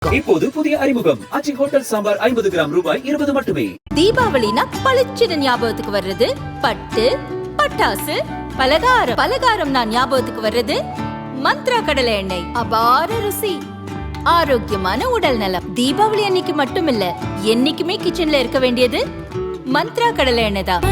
இப்போது புதிய அறிமுகம் அச்சி ஹோட்டல் சாம்பார் 50 கிராம் ரூபாய் 20 மட்டுமே. தீபாவளினா பளிச்சுன்னு ஞாபகத்துக்கு வர்றது பட்டு, பட்டாசு, பலகாரம் நான் ஞாபகத்துக்கு வர்றது மந்த்ரா கடலை எண்ணெய். அபார ருசி, ஆரோக்கியமான உடல் நலம். தீபாவளி அன்னைக்கு மட்டும் இல்ல, என்னைக்குமே கிச்சன்ல இருக்க வேண்டியது மந்த்ரா கடலை எண்ணெய் தான்.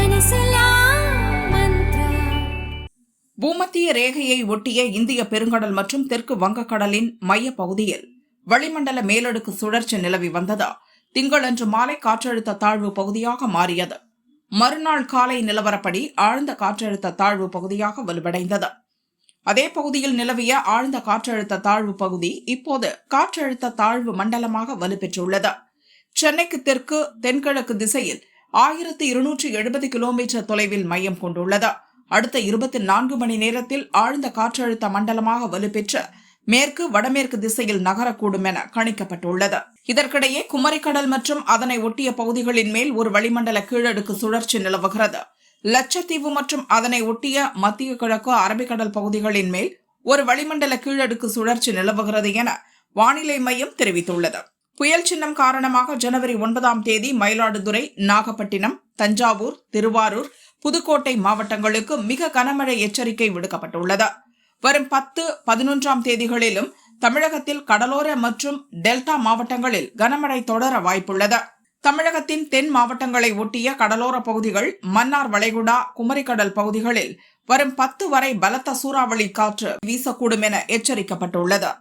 பூமத்திய ரேகையை ஒட்டிய இந்திய பெருங்கடல் மற்றும் தெற்கு வங்கக்கடலின் மைய பகுதியில் வளிமண்டல மேலடுக்கு சுழற்சி நிலவி வந்தது. திங்களன்று மாலை காற்றழுத்த தாழ்வு பகுதியாக மாறியது. மறுநாள் காலை நிலவரப்படி ஆழ்ந்த காற்றழுத்த தாழ்வு பகுதியாக வலுவடைந்தது. அதே பகுதியில் நிலவிய ஆழ்ந்த காற்றழுத்த தாழ்வு பகுதி இப்போது காற்றழுத்த தாழ்வு மண்டலமாக வலுப்பெற்றுள்ளது. சென்னைக்கு தெற்கு தென்கிழக்கு திசையில் 1270 கிலோமீட்டர் தொலைவில் மையம் கொண்டுள்ளது. அடுத்த 24 மணி நேரத்தில் ஆழ்ந்த காற்றழுத்த மண்டலமாக வலுப்பெற்று மேற்கு வடமேற்கு திசையில் நகரக்கூடும் என கணிக்கப்பட்டுள்ளது. இதற்கிடையே குமரிக்கடல் மற்றும் அதனை ஒட்டிய பகுதிகளின் மேல் ஒரு வளிமண்டல கீழடுக்கு சுழற்சி நிலவுகிறது. லட்சத்தீவு மற்றும் அதனை ஒட்டிய மத்திய கிழக்கு அரபிக்கடல் பகுதிகளின் மேல் ஒரு வளிமண்டல கீழடுக்கு சுழற்சி நிலவுகிறது என வானிலை மையம் தெரிவித்துள்ளது. புயல் சின்னம் காரணமாக ஜனவரி 9ஆம் தேதி மயிலாடுதுறை, நாகப்பட்டினம், தஞ்சாவூர், திருவாரூர், புதுக்கோட்டை மாவட்டங்களுக்கு மிக கனமழை எச்சரிக்கை விடுக்கப்பட்டுள்ளது. வரும் 10, 11ஆம் தேதிகளிலும் தமிழகத்தில் கடலோர மற்றும் டெல்டா மாவட்டங்களில் கனமழை தொடர வாய்ப்புள்ளது. தமிழகத்தின் தென் மாவட்டங்களை ஒட்டிய கடலோர பகுதிகள், மன்னார் வளைகுடா, குமரிக்கடல் பகுதிகளில் வரும் 10 வரை பலத்த சூறாவளி காற்று வீசக்கூடும் என எச்சரிக்கப்பட்டுள்ளது.